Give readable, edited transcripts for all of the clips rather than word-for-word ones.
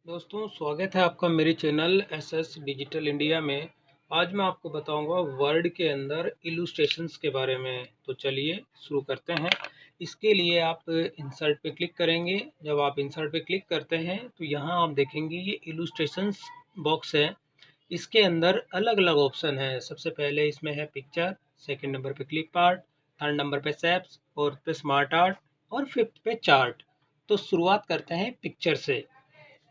दोस्तों, स्वागत है आपका मेरे चैनल एसएस डिजिटल इंडिया में। आज मैं आपको बताऊंगा वर्ड के अंदर इलुस्ट्रेशंस के बारे में। तो चलिए शुरू करते हैं। इसके लिए आप इंसर्ट पे क्लिक करेंगे। जब आप इंसर्ट पे क्लिक करते हैं तो यहाँ आप देखेंगे ये इलुस्ट्रेशंस बॉक्स है। इसके अंदर अलग अलग ऑप्शन है। सबसे पहले इसमें है पिक्चर, सेकंड नंबर पे क्लिप आर्ट, थर्ड नंबर पे शैप्स, फोर्थ पे स्मार्ट आर्ट और फिफ्थ पे चार्ट। तो शुरुआत करते हैं पिक्चर से।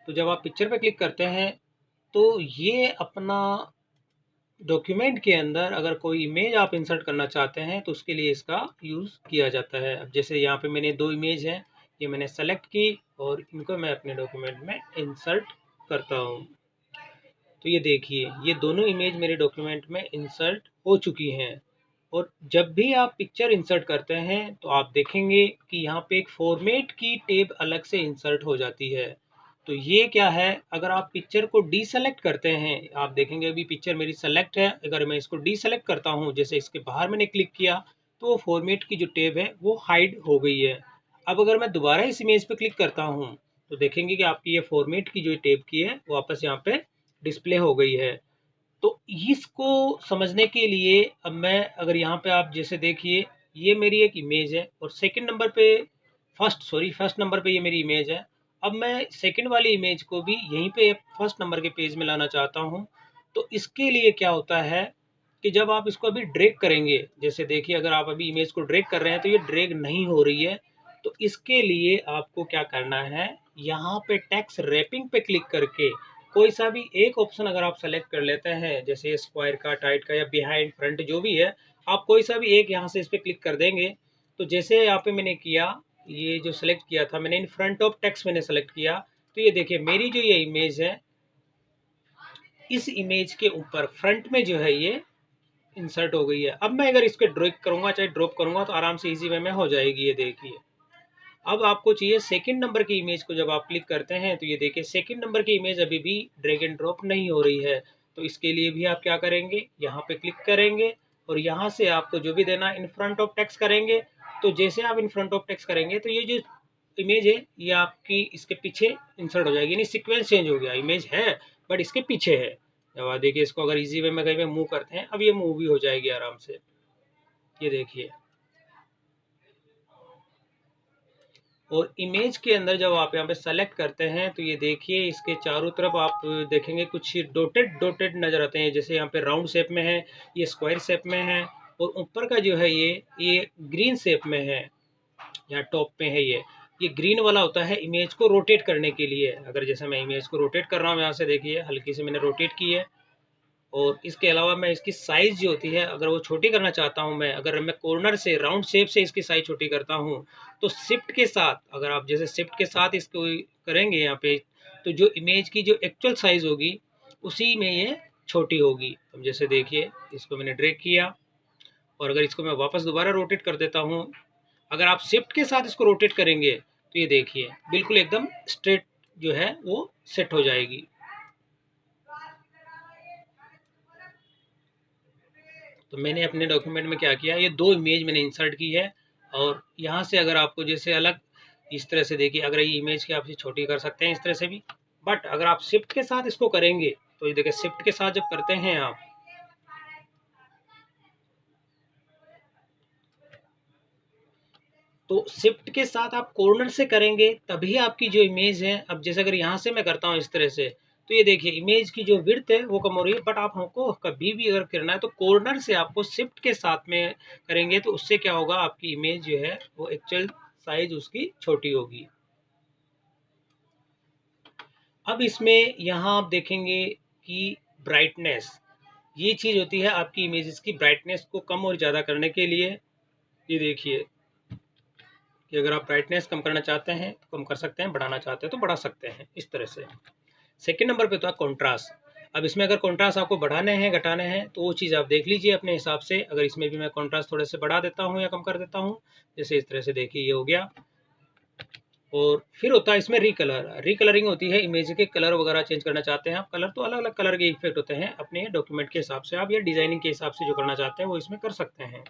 तो जब आप पिक्चर पे क्लिक करते हैं तो ये अपना डॉक्यूमेंट के अंदर अगर कोई इमेज आप इंसर्ट करना चाहते हैं तो उसके लिए इसका यूज़ किया जाता है। अब जैसे यहाँ पे मैंने दो इमेज हैं, ये मैंने सेलेक्ट की और इनको मैं अपने डॉक्यूमेंट में इंसर्ट करता हूँ। तो ये देखिए, ये दोनों इमेज मेरे डॉक्यूमेंट में इंसर्ट हो चुकी हैं। और जब भी आप पिक्चर इंसर्ट करते हैं तो आप देखेंगे कि यहाँ पे एक फॉर्मेट की टेब अलग से इंसर्ट हो जाती है। तो ये क्या है, अगर आप पिक्चर को डीसेलेक्ट करते हैं, आप देखेंगे अभी पिक्चर मेरी सेलेक्ट है, अगर मैं इसको डीसेलेक्ट करता हूँ, जैसे इसके बाहर मैंने क्लिक किया तो वो फॉर्मेट की जो टेब है वो हाइड हो गई है। अब अगर मैं दोबारा इस इमेज पे क्लिक करता हूँ तो देखेंगे कि आपकी ये फॉर्मेट की जो टेब की है वापस यहाँ पे डिस्प्ले हो गई है। तो इसको समझने के लिए अब मैं अगर यहाँ पे आप जैसे देखिए, ये मेरी एक इमेज है और सेकंड नंबर पे फर्स्ट नंबर पे ये मेरी इमेज है। अब मैं सेकंड वाली इमेज को भी यहीं पे फर्स्ट नंबर के पेज में लाना चाहता हूँ। तो इसके लिए क्या होता है कि जब आप इसको अभी ड्रैग करेंगे, जैसे देखिए अगर आप अभी इमेज को ड्रैग कर रहे हैं तो ये ड्रैग नहीं हो रही है। तो इसके लिए आपको क्या करना है, यहाँ पे टेक्स्ट रैपिंग पे क्लिक करके कोई सा भी एक ऑप्शन अगर आप सेलेक्ट कर लेते हैं, जैसे स्क्वायर का, टाइट का या बिहाइंड फ्रंट जो भी है, आप कोई सा भी एक यहाँ से इस पर क्लिक कर देंगे। तो जैसे यहाँ पे मैंने किया, ये जो सेलेक्ट किया था मैंने, इन फ्रंट ऑफ टेक्स्ट मैंने सेलेक्ट किया, तो ये देखिए मेरी जो ये इमेज है, इस इमेज के ऊपर फ्रंट में जो है ये इंसर्ट हो गई है। अब मैं अगर इसको ड्रैग करूंगा चाहे ड्रॉप करूंगा तो आराम से इजी वे में हो जाएगी। ये देखिए, अब आपको चाहिए सेकंड नंबर की इमेज को, जब आप क्लिक करते हैं तो ये देखिए सेकंड नंबर की इमेज अभी भी ड्रैग एंड ड्रॉप नहीं हो रही है। तो इसके लिए भी आप क्या करेंगे, यहाँ पे क्लिक करेंगे और यहाँ से आपको जो भी देना इन फ्रंट ऑफ टेक्स्ट करेंगे। तो जैसे आप इन फ्रंट ऑफ टेक्स्ट करेंगे तो ये जो इमेज है ये आपकी इसके पीछे इंसर्ट हो जाएगी, यानी सीक्वेंस चेंज हो गया। इमेज है बट इसके पीछे है। जब आप देखिए इसको अगर इजी वे में कहीं पे मूव करते हैं, अब ये मूव भी हो जाएगी आराम से। ये देखिए, और इमेज के अंदर जब आप यहाँ पे सेलेक्ट करते हैं तो ये देखिए इसके चारों तरफ आप देखेंगे कुछ डॉटेड डॉटेड नजर आते हैं। जैसे यहाँ पे राउंड शेप में है, ये स्क्वायर शेप में है, और ऊपर का जो है ये ग्रीन शेप में है। यहाँ टॉप पे है ये ग्रीन वाला होता है इमेज को रोटेट करने के लिए। अगर जैसे मैं इमेज को रोटेट कर रहा हूँ, यहाँ से देखिए हल्की से मैंने रोटेट की है। और इसके अलावा मैं इसकी साइज़ जो होती है अगर वो छोटी करना चाहता हूँ, मैं अगर मैं कॉर्नर से राउंड शेप से इसकी साइज़ छोटी करता हूँ तो शिफ्ट के साथ, अगर आप जैसे शिफ्ट के साथ इसको करेंगे यहाँ पे, तो जो इमेज की जो एक्चुअल साइज़ होगी उसी में ये छोटी होगी। अब जैसे देखिए इसको मैंने ड्रैग किया और अगर इसको मैं वापस दोबारा रोटेट कर देता हूँ, अगर आप शिफ्ट के साथ इसको रोटेट करेंगे तो ये देखिए बिल्कुल एकदम स्ट्रेट जो है वो सेट हो जाएगी। तो मैंने अपने डॉक्यूमेंट में क्या किया, ये दो इमेज मैंने इंसर्ट की है। और यहाँ से अगर आपको जैसे अलग इस तरह से देखिए, अगर ये इमेज की आप छोटी कर सकते हैं इस तरह से भी, बट अगर आप शिफ्ट के साथ इसको करेंगे तो ये देखिए शिफ्ट के साथ जब करते हैं आप, तो शिफ्ट के साथ आप कॉर्नर से करेंगे तभी आपकी जो इमेज है, अब जैसे अगर यहाँ से मैं करता हूँ इस तरह से, तो ये देखिए इमेज की जो विड्थ है वो कम हो रही है। बट आप हमको कभी भी अगर करना है तो कॉर्नर से आपको शिफ्ट के साथ में करेंगे, तो उससे क्या होगा, आपकी इमेज जो है वो एक्चुअल साइज उसकी छोटी होगी। अब इसमें यहाँ आप देखेंगे कि ब्राइटनेस, ये चीज़ होती है आपकी इमेजेस की ब्राइटनेस को कम और ज़्यादा करने के लिए। ये देखिए कि अगर आप ब्राइटनेस कम करना चाहते हैं तो कम कर सकते हैं, बढ़ाना चाहते हैं तो बढ़ा सकते हैं, इस तरह से। सेकंड नंबर पे तो है कॉन्ट्रास्ट। अब इसमें अगर कॉन्ट्रास्ट आपको बढ़ाने हैं घटाने हैं तो वो चीज़ आप देख लीजिए अपने हिसाब से। अगर इसमें भी मैं कॉन्ट्रास्ट थोड़े से बढ़ा देता हूँ या कम कर देता हूँ, जैसे इस तरह से देखिए ये हो गया। और फिर होता है इसमें रिकलरिंग होती है, इमेज के कलर वगैरह चेंज करना चाहते हैं आप, कलर तो अलग अलग कलर के इफेक्ट होते हैं अपने डॉक्यूमेंट के हिसाब से, आप या डिजाइनिंग के हिसाब से जो करना चाहते हैं वो इसमें कर सकते हैं।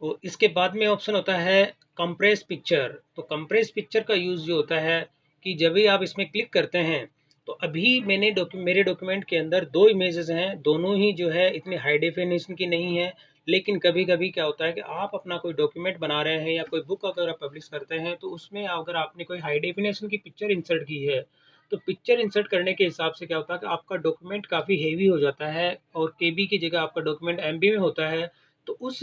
तो इसके बाद में ऑप्शन होता है कंप्रेस पिक्चर। तो कंप्रेस पिक्चर का यूज़ जो होता है कि जब भी आप इसमें क्लिक करते हैं तो अभी मेरे डॉक्यूमेंट के अंदर 2 इमेजेस हैं, दोनों ही जो है इतनी हाई डेफिनेशन की नहीं है। लेकिन कभी-कभी क्या होता है कि आप अपना कोई डॉक्यूमेंट बना रहे हैं या कोई बुक अगर आप पब्लिश करते हैं, तो उसमें अगर आपने कोई हाई डेफिनेशन की पिक्चर इंसर्ट की है, तो पिक्चर इंसर्ट करने के हिसाब से क्या होता है कि आपका डॉक्यूमेंट काफ़ी हेवी हो जाता है और केबी की जगह आपका डॉक्यूमेंट एमबी में होता है। तो उस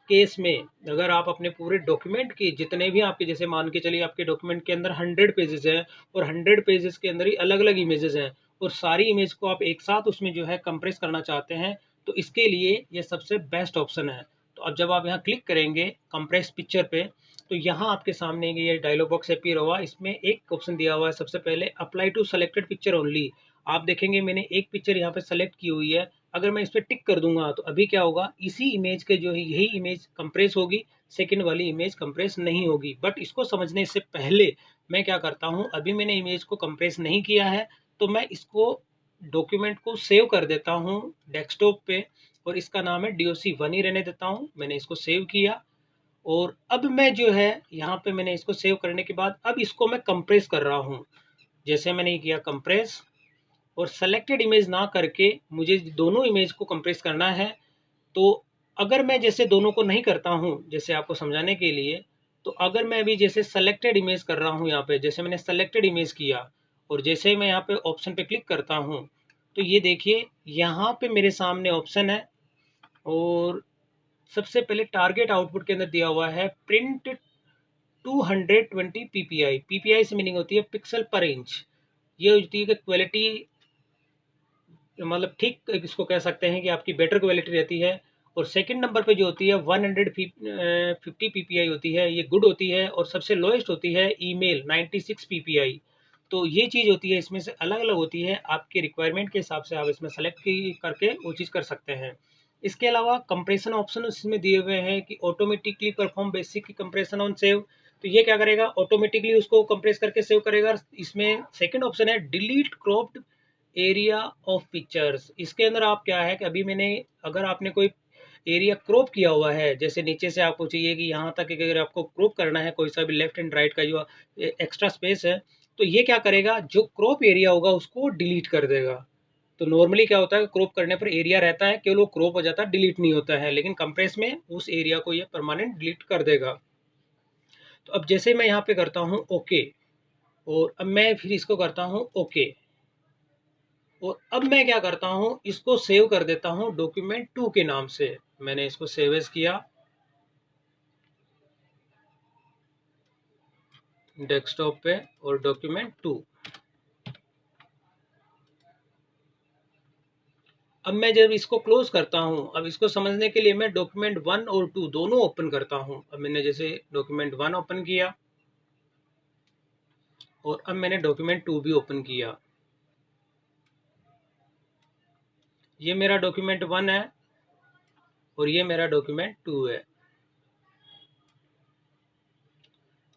केस में अगर आप अपने पूरे डॉक्यूमेंट के जितने भी आपके, जैसे मान के चलिए आपके डॉक्यूमेंट के अंदर 100 पेजेस हैं और 100 पेजेस के अंदर ही अलग-अलग इमेजेस हैं और सारी इमेज को आप एक साथ उसमें जो है कंप्रेस करना चाहते हैं, तो इसके लिए ये सबसे बेस्ट ऑप्शन है। तो अब जब आप यहाँ क्लिक करेंगे कंप्रेस पिक्चर पे, तो यहाँ आपके सामने ये डायलॉग बॉक्स अपीयर होगा। इसमें एक ऑप्शन दिया हुआ है सबसे पहले, apply to selected picture only. आप देखेंगे मैंने एक पिक्चर यहाँ पे सेलेक्ट की हुई है। अगर मैं इस पर टिक कर दूंगा तो अभी क्या होगा, इसी इमेज के जो है यही इमेज कंप्रेस होगी, सेकंड वाली इमेज कंप्रेस नहीं होगी। बट इसको समझने से पहले मैं क्या करता हूँ, अभी मैंने इमेज को कंप्रेस नहीं किया है तो मैं इसको डॉक्यूमेंट को सेव कर देता हूँ डेस्कटॉप पे और इसका नाम है DOC1 ही रहने देता हूँ। मैंने इसको सेव किया और अब मैं जो है यहाँ पे मैंने इसको सेव करने के बाद अब इसको मैं कंप्रेस कर रहा हूँ। जैसे मैंने किया कंप्रेस और सेलेक्टेड इमेज ना करके मुझे दोनों इमेज को कंप्रेस करना है। तो अगर मैं जैसे दोनों को नहीं करता हूँ, जैसे आपको समझाने के लिए, तो अगर मैं अभी जैसे सेलेक्टेड इमेज कर रहा हूँ यहाँ पे, जैसे मैंने सेलेक्टेड इमेज किया और जैसे मैं यहाँ पे ऑप्शन पे क्लिक करता हूँ, तो ये देखिए यहाँ पे मेरे सामने ऑप्शन है और सबसे पहले टारगेट आउटपुट के अंदर दिया हुआ है प्रिंट 220 ppi। ppi से मीनिंग होती है पिक्सल पर इंच। ये होती है कि क्वालिटी, मतलब ठीक इसको कह सकते हैं कि आपकी बेटर क्वालिटी रहती है। और सेकंड नंबर पे जो होती है 150 ppi होती है, ये गुड होती है। और सबसे लोएस्ट होती है ईमेल 96 ppi। तो ये चीज़ होती है, इसमें से अलग अलग होती है, आपके रिक्वायरमेंट के हिसाब से आप इसमें सेलेक्ट करके वो चीज़ कर सकते हैं। इसके अलावा कंप्रेशन ऑप्शन इसमें दिए हुए हैं कि automatically perform basic compression on save. तो ये क्या करेगा, ऑटोमेटिकली उसको कंप्रेस करके सेव करेगा। इसमें सेकंड ऑप्शन है delete cropped area of pictures. इसके अंदर आप क्या है कि अभी मैंने, अगर आपने कोई एरिया क्रॉप किया हुआ है, जैसे नीचे से आपको चाहिए कि यहाँ तक अगर आपको क्रॉप करना है कोई सा भी लेफ्ट एंड राइट का जो एक्स्ट्रा स्पेस है, तो ये क्या करेगा, जो क्रॉप एरिया होगा उसको डिलीट कर देगा। तो नॉर्मली क्या होता है, क्रॉप करने पर एरिया रहता है, केवल वो क्रॉप हो जाता है, डिलीट नहीं होता है। लेकिन कंप्रेस में उस एरिया को ये परमानेंट डिलीट कर देगा। तो अब जैसे मैं यहाँ पे करता हूँ ओके, और अब मैं फिर इसको करता हूँ ओके, और अब मैं क्या करता हूँ, इसको सेव कर देता हूँ document2 के नाम से। मैंने इसको सेव एज किया डेस्कटॉप पे और document2। अब मैं जब इसको क्लोज करता हूँ, अब इसको समझने के लिए मैं document1 और 2 दोनों ओपन करता हूँ। अब मैंने जैसे document1 ओपन किया और अब मैंने document2 भी ओपन किया। ये मेरा document1 है और ये मेरा document2 है।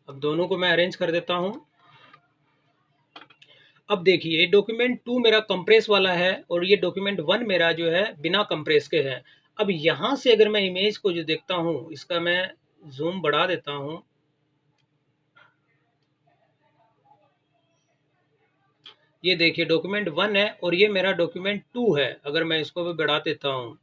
अब दोनों को मैं अरेंज कर देता हूँ। अब देखिए document2 मेरा कंप्रेस वाला है और ये document1 मेरा जो है बिना कंप्रेस के है। अब यहाँ से अगर मैं इमेज को जो देखता हूँ, इसका मैं जूम बढ़ा देता हूँ। ये देखिए document1 है और ये मेरा document2 है। अगर मैं इसको भी बढ़ा देता हूँ,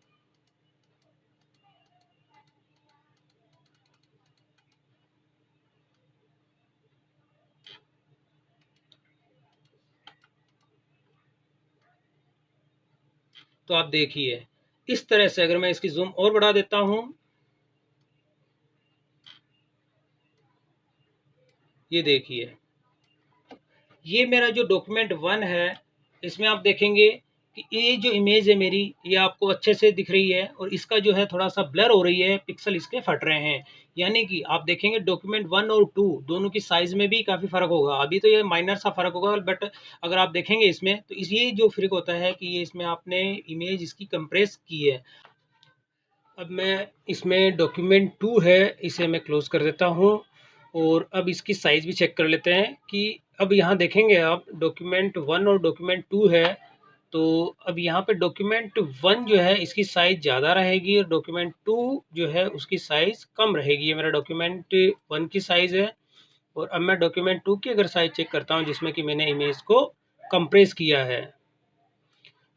तो आप देखिए इस तरह से अगर मैं इसकी जूम और बढ़ा देता हूँ, ये देखिए ये मेरा जो document1 है, इसमें आप देखेंगे कि ये जो इमेज है मेरी, ये आपको अच्छे से दिख रही है और इसका जो है थोड़ा सा ब्लर हो रही है, पिक्सल इसके फट रहे हैं। यानी कि आप देखेंगे document1 और 2 दोनों की साइज में भी काफ़ी फ़र्क होगा। अभी तो ये माइनर सा फ़र्क होगा, बट अगर आप देखेंगे इसमें, तो ये जो फ़र्क होता है कि ये इसमें आपने इमेज इसकी कंप्रेस की है। अब मैं इसमें document2 है, इसे मैं क्लोज कर देता हूँ और अब इसकी साइज़ भी चेक कर लेते हैं कि अब यहाँ देखेंगे आप document1 और document2 है। तो अब यहाँ पे document1 जो है इसकी साइज़ ज़्यादा रहेगी और document2 जो है उसकी साइज़ कम रहेगी। ये मेरा document1 की साइज़ है और अब मैं डॉक्यूमेंट 2 की अगर साइज चेक करता हूँ जिसमें कि मैंने इमेज को कंप्रेस किया है,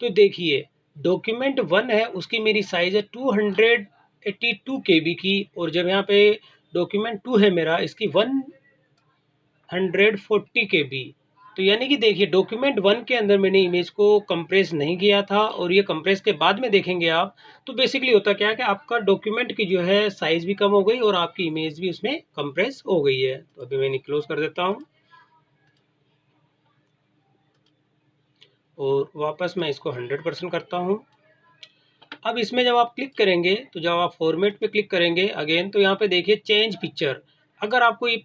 तो देखिए डॉक्यूमेंट 1 है उसकी मेरी साइज है 282 KB की, और जब यहाँ पे डॉक्यूमेंट 2 है मेरा इसकी 140 KB। तो यानी कि देखिए डॉक्यूमेंट 1 के अंदर मैंने इमेज को कंप्रेस नहीं किया था, और ये कंप्रेस के बाद में देखेंगे आप तो बेसिकली होता क्या है कि आपका डॉक्यूमेंट की जो है साइज भी कम हो गई और आपकी इमेज भी उसमें कंप्रेस हो गई है। तो अभी मैं क्लोज कर देता हूँ और वापस मैं इसको 100% करता हूँ। अब इसमें जब आप क्लिक करेंगे तो जब आप फॉर्मेट पे क्लिक करेंगे अगेन, तो यहाँ पे देखिए चेंज पिक्चर। अगर आपको ये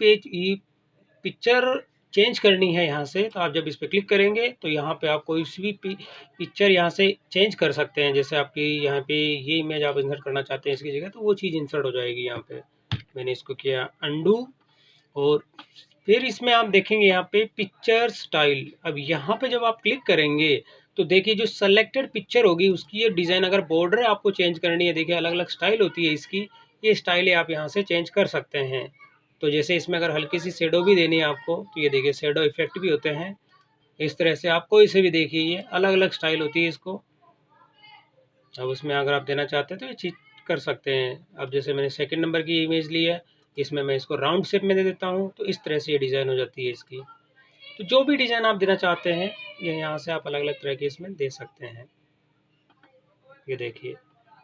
पिक्चर चेंज करनी है यहाँ से, तो आप जब इस पर क्लिक करेंगे तो यहाँ पे आप कोई भी पिक्चर यहाँ से चेंज कर सकते हैं। जैसे आपकी यहाँ पे ये इमेज आप इंसर्ट करना चाहते हैं इसकी जगह, तो वो चीज़ इंसर्ट हो जाएगी। यहाँ पे मैंने इसको किया अंडू, और फिर इसमें आप देखेंगे यहाँ पे पिक्चर स्टाइल। अब यहाँ पे जब आप क्लिक करेंगे तो देखिए जो सेलेक्टेड पिक्चर होगी उसकी ये डिज़ाइन, अगर बॉर्डर आपको चेंज करनी है, देखिए अलग अलग स्टाइल होती है इसकी, ये स्टाइल आप यहाँ से चेंज कर सकते हैं। तो जैसे इसमें अगर हल्की सी शेडो भी देनी है आपको, तो ये देखिए शेडो इफेक्ट भी होते हैं इस तरह से। आपको इसे भी देखिए ये अलग अलग स्टाइल होती है इसको। अब उसमें अगर आप देना चाहते हैं तो ये चीज़ कर सकते हैं। अब जैसे मैंने सेकंड नंबर की इमेज ली है, इसमें मैं इसको राउंड शेप में दे देता हूँ, तो इस तरह से ये डिज़ाइन हो जाती है इसकी। तो जो भी डिज़ाइन आप देना चाहते हैं ये यहाँ से आप अलग अलग तरह के इसमें दे सकते हैं। ये देखिए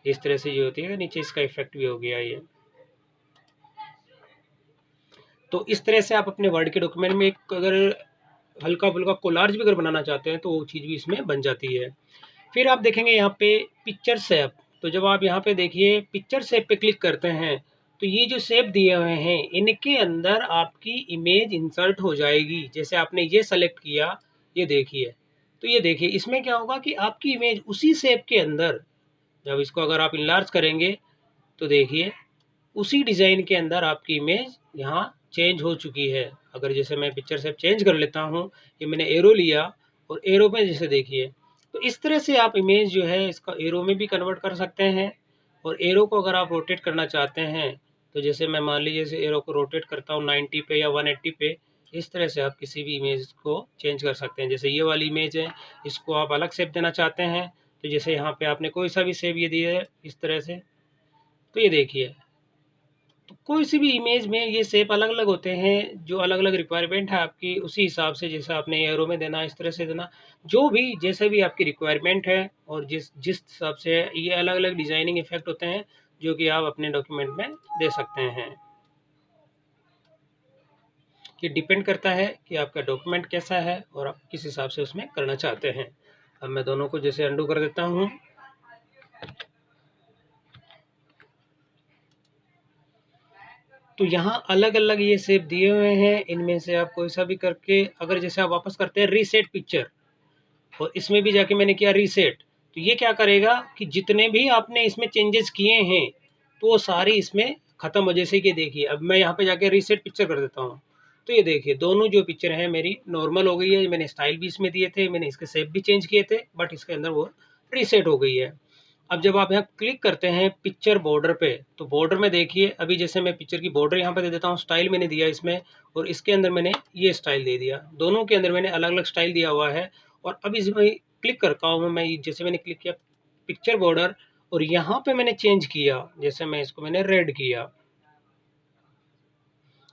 इस तरह से ये होती है, नीचे इसका इफेक्ट भी हो गया ये। तो इस तरह से आप अपने वर्ड के डॉक्यूमेंट में एक अगर हल्का फुल्का कोलाज भी अगर बनाना चाहते हैं तो वो चीज़ भी इसमें बन जाती है। फिर आप देखेंगे यहाँ पे पिक्चर शेप। तो जब आप यहाँ पे देखिए पिक्चर शेप पे क्लिक करते हैं तो ये जो शेप दिए हुए हैं इनके अंदर आपकी इमेज इंसर्ट हो जाएगी। जैसे आपने ये सेलेक्ट किया, ये देखिए, तो ये देखिए इसमें क्या होगा कि आपकी इमेज उसी शेप के अंदर, जब इसको अगर आप इनलार्ज करेंगे तो देखिए उसी डिज़ाइन के अंदर आपकी इमेज यहाँ चेंज हो चुकी है। अगर जैसे मैं पिक्चर शेप चेंज कर लेता हूँ, ये मैंने एरो लिया और एरो में जैसे देखिए, तो इस तरह से आप इमेज जो है इसका एरो में भी कन्वर्ट कर सकते हैं। और एरो को अगर आप रोटेट करना चाहते हैं तो जैसे मैं मान लीजिए जैसे एरो को रोटेट करता हूँ 90 पे या 180 पे, इस तरह से आप किसी भी इमेज को चेंज कर सकते हैं। जैसे ये वाली इमेज है, इसको आप अलग शेप देना चाहते हैं तो जैसे यहाँ पे आपने कोई सा भी शेप ये दिया है इस तरह से, तो ये देखिए तो कोई सी भी इमेज में ये शेप अलग अलग होते हैं। जो अलग अलग रिक्वायरमेंट है आपकी उसी हिसाब से, जैसे आपने एरो में देना इस तरह से देना, जो भी जैसे भी आपकी रिक्वायरमेंट है और जिस जिस हिसाब से ये अलग अलग डिजाइनिंग इफेक्ट होते हैं जो कि आप अपने डॉक्यूमेंट में दे सकते हैं। ये डिपेंड करता है कि आपका डॉक्यूमेंट कैसा है और आप किस हिसाब से उसमें करना चाहते हैं। अब मैं दोनों को जैसे अंडू कर देता हूँ। तो यहाँ अलग अलग ये शेप दिए हुए हैं, इनमें से आप कोई सा भी करके, अगर जैसे आप वापस करते हैं रीसेट पिक्चर और इसमें भी जाके मैंने किया रीसेट, तो ये क्या करेगा कि जितने भी आपने इसमें चेंजेस किए हैं तो वो सारी इसमें खत्म हो। जैसे कि देखिए अब मैं यहाँ पे जाके रीसेट पिक्चर कर देता हूँ, तो ये देखिए दोनों जो पिक्चर है मेरी नॉर्मल हो गई है। मैंने स्टाइल भी इसमें दिए थे, मैंने इसके शेप भी चेंज किए थे, बट इसके अंदर वो रीसेट हो गई है। अब जब आप यहाँ क्लिक करते हैं पिक्चर बॉर्डर पे, तो बॉर्डर में देखिए अभी जैसे मैं पिक्चर की बॉर्डर यहाँ पे दे देता हूँ, स्टाइल मैंने दिया इसमें और इसके अंदर मैंने ये स्टाइल दे दिया, दोनों के अंदर मैंने अलग अलग स्टाइल दिया हुआ है। और अब इसमें क्लिक करता हूँ मैं, जैसे मैंने क्लिक किया पिक्चर बॉर्डर और यहाँ पे मैंने चेंज किया, जैसे मैं इसको मैंने रेड किया,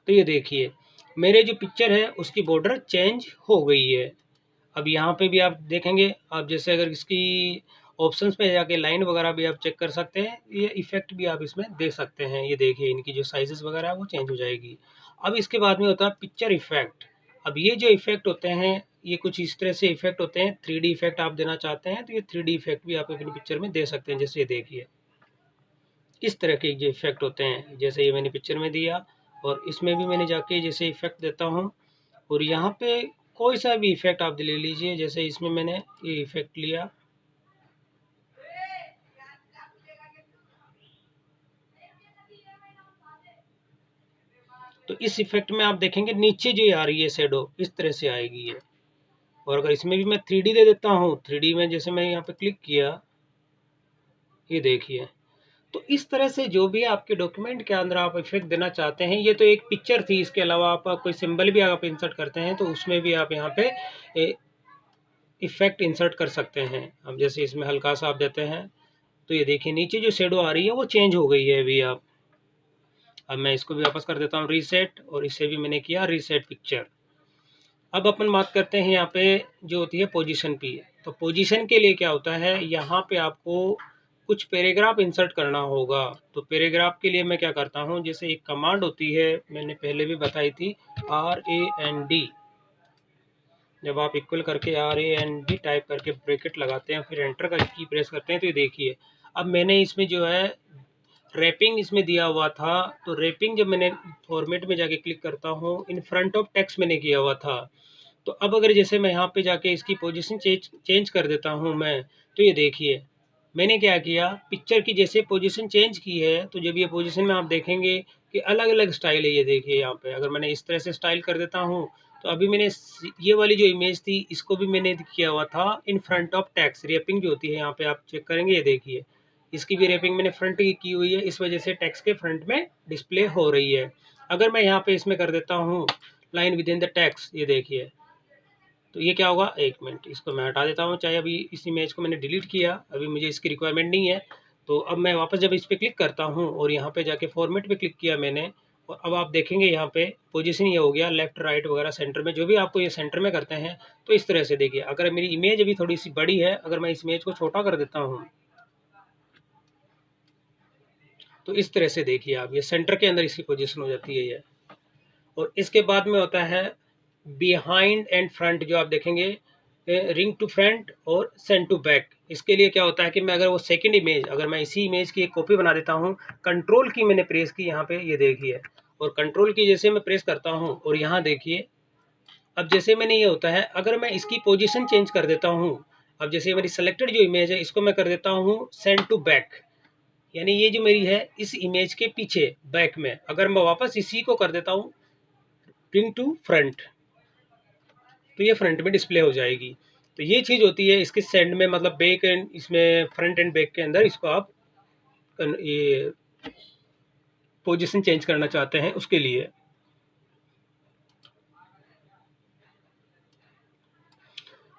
तो ये देखिए मेरे जो पिक्चर है उसकी बॉर्डर चेंज हो गई है। अब यहाँ पे भी आप देखेंगे, आप जैसे अगर इसकी ऑप्शंस पे जाके लाइन वगैरह भी आप चेक कर सकते हैं, ये इफेक्ट भी आप इसमें दे सकते हैं। ये देखिए इनकी जो साइजेस वगैरह है वो चेंज हो जाएगी। अब इसके बाद में होता है पिक्चर इफेक्ट। अब ये जो इफेक्ट होते हैं ये कुछ इस तरह से इफेक्ट होते हैं। 3D इफेक्ट आप देना चाहते हैं तो ये 3D इफेक्ट भी आप अपनी पिक्चर में दे सकते हैं। जैसे ये देखिए इस तरह के जो इफेक्ट होते हैं, जैसे ये मैंने पिक्चर में दिया और इसमें भी मैंने जाके जैसे इफेक्ट देता हूँ और यहाँ पे कोई सा भी इफेक्ट आप ले लीजिए। जैसे इसमें मैंने ये इफेक्ट लिया, तो इस इफेक्ट में आप देखेंगे नीचे जो आ रही है शेडो इस तरह से आएगी ये। और अगर इसमें भी मैं 3D दे देता हूँ, 3D में जैसे मैं यहाँ पे क्लिक किया, ये देखिए तो इस तरह से जो भी आपके डॉक्यूमेंट के अंदर आप इफेक्ट देना चाहते हैं, ये तो एक पिक्चर थी, इसके अलावा आप कोई सिंबल भी आप इंसर्ट करते हैं तो उसमें भी आप यहाँ पे इफेक्ट इंसर्ट कर सकते हैं। अब जैसे इसमें हल्का सा आप देते हैं तो ये देखिए नीचे जो शेडो आ रही है वो चेंज हो गई है अभी। आप अब मैं इसको भी वापस कर देता हूँ रीसेट, और इसे भी मैंने किया रीसेट पिक्चर। अब अपन बात करते हैं यहाँ पे जो होती है पोजीशन की। तो पोजीशन के लिए क्या होता है, यहाँ पे आपको कुछ पैराग्राफ इंसर्ट करना होगा। तो पैराग्राफ के लिए मैं क्या करता हूँ, जैसे एक कमांड होती है, मैंने पहले भी बताई थी, RAND। जब आप इक्वल करके RAND टाइप करके ब्रैकेट लगाते हैं फिर एंटर का की प्रेस करते हैं तो ये देखिए अब मैंने इसमें जो है रैपिंग इसमें दिया हुआ था। तो रैपिंग जब मैंने फॉर्मेट में जाके क्लिक करता हूँ, इन फ्रंट ऑफ टेक्स्ट मैंने किया हुआ था। तो अब अगर जैसे मैं यहाँ पे जाके इसकी पोजीशन चेंज कर देता हूँ मैं, तो ये देखिए मैंने क्या किया, पिक्चर की जैसे पोजीशन चेंज की है, तो जब ये पोजीशन में आप देखेंगे कि अलग अलग स्टाइल है। ये देखिए यहाँ पे अगर मैंने इस तरह से स्टाइल कर देता हूँ, तो अभी मैंने ये वाली जो इमेज थी इसको भी मैंने किया हुआ था in front of text. Wrapping जो होती है यहाँ पे आप चेक करेंगे, ये देखिए इसकी भी रैपिंग मैंने फ्रंट की हुई है, इस वजह से टेक्स्ट के फ्रंट में डिस्प्ले हो रही है। अगर मैं यहाँ पे इसमें कर देता हूँ line with in the text, ये देखिए तो ये क्या होगा, एक मिनट इसको मैं हटा देता हूँ। चाहे अभी इस इमेज को मैंने डिलीट किया, अभी मुझे इसकी रिक्वायरमेंट नहीं है। तो अब मैं वापस जब इस पर क्लिक करता हूँ और यहाँ पे जाके फॉर्मेट पे क्लिक किया मैंने, और अब आप देखेंगे यहाँ पे पोजीशन ये हो गया लेफ्ट राइट वगैरह सेंटर में, जो भी आपको ये सेंटर में करते हैं। तो इस तरह से देखिए अगर मेरी इमेज अभी थोड़ी सी बड़ी है, अगर मैं इस इमेज को छोटा कर देता हूँ तो इस तरह से देखिए आप ये सेंटर के अंदर इसकी पोजीशन हो जाती है ये। और इसके बाद में होता है बिहाइंड एंड फ्रंट, जो आप देखेंगे रिंग टू फ्रंट और सेंड टू बैक। इसके लिए क्या होता है कि मैं अगर वो सेकंड इमेज, अगर मैं इसी इमेज की एक कॉपी बना देता हूँ, कंट्रोल की मैंने प्रेस की यहाँ पे, ये देखिए, और कंट्रोल की जैसे मैं प्रेस करता हूँ और यहाँ देखिए अब जैसे मैंने ये होता है अगर मैं इसकी पोजीशन चेंज कर देता हूँ, अब जैसे मेरी सेलेक्टेड जो इमेज है इसको मैं कर देता हूँ सेंड टू बैक, यानी ये जो मेरी है इस इमेज के पीछे बैक में, अगर मैं वापस इसी को कर देता हूँ रिंग टू फ्रंट, तो ये फ्रंट में डिस्प्ले हो जाएगी। तो ये चीज़ होती है इसके सेंड में, मतलब बैक एंड इसमें फ्रंट एंड बैक के अंदर इसको आप ये पोजीशन चेंज करना चाहते हैं उसके लिए।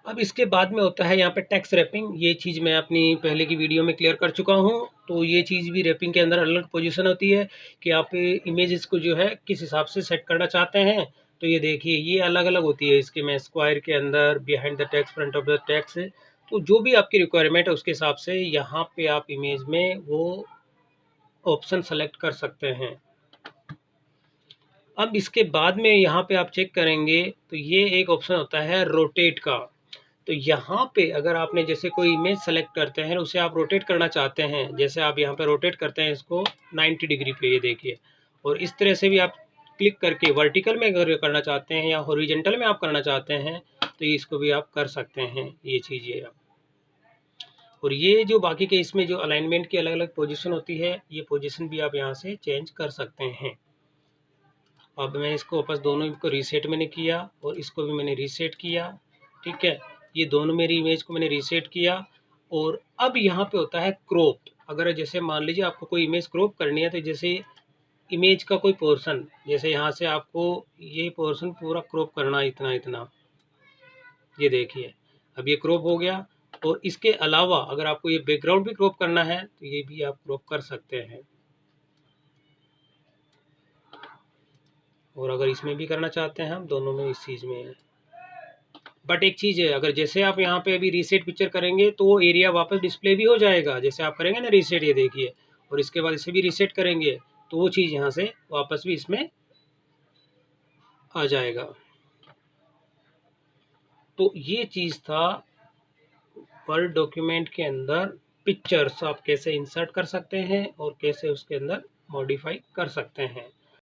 अब इसके बाद में होता है यहाँ पे टेक्स्ट रैपिंग। ये चीज़ मैं अपनी पहले की वीडियो में क्लियर कर चुका हूँ। तो ये चीज़ भी रैपिंग के अंदर अलग पोजीशन होती है कि आप इमेजेस को जो है किस हिसाब से सेट करना चाहते हैं। तो ये देखिए ये अलग अलग होती है इसके में, स्क्वायर के अंदर, behind the text, front of the text. तो जो भी आपकी रिक्वायरमेंट है उसके हिसाब से यहाँ पे आप इमेज में वो ऑप्शन सेलेक्ट कर सकते हैं। अब इसके बाद में यहाँ पे आप चेक करेंगे तो ये एक ऑप्शन होता है रोटेट का। तो यहाँ पे अगर आपने जैसे कोई इमेज सेलेक्ट करते हैं उसे आप रोटेट करना चाहते हैं, जैसे आप यहाँ पे रोटेट करते हैं इसको 90 डिग्री पे, ये देखिए, और इस तरह से भी आप क्लिक करके वर्टिकल में अगर करना चाहते हैं या हॉरिजॉन्टल में आप करना चाहते हैं तो इसको भी आप कर सकते हैं ये चीज़ें आप। और ये जो बाकी के इसमें जो अलाइनमेंट की अलग अलग पोजीशन होती है, ये पोजीशन भी आप यहाँ से चेंज कर सकते हैं। अब मैं इसको वापस दोनों को रीसेट मैंने किया और इसको भी मैंने रीसेट किया, ठीक है, ये दोनों मेरी इमेज को मैंने रीसेट किया। और अब यहाँ पे होता है क्रॉप। अगर जैसे मान लीजिए आपको कोई इमेज क्रॉप करनी है, तो जैसे इमेज का कोई पोर्शन, जैसे यहाँ से आपको ये पोर्शन पूरा क्रॉप करना है इतना इतना, ये देखिए अब ये क्रॉप हो गया। और इसके अलावा अगर आपको ये बैकग्राउंड भी क्रॉप करना है तो ये भी आप क्रॉप कर सकते हैं। और अगर इसमें भी करना चाहते हैं हम, दोनों में इस चीज़ में है। बट एक चीज़ है, अगर जैसे आप यहाँ पे अभी रीसेट पिक्चर करेंगे तो वो एरिया वापस डिस्प्ले भी हो जाएगा, जैसे आप करेंगे ना रीसेट, ये देखिए, और इसके बाद इसे भी रीसेट करेंगे तो वो चीज़ यहाँ से वापस भी इसमें आ जाएगा। तो ये चीज़ था वर्ड डॉक्यूमेंट के अंदर पिक्चर्स आप कैसे इंसर्ट कर सकते हैं और कैसे उसके अंदर मॉडिफाई कर सकते हैं।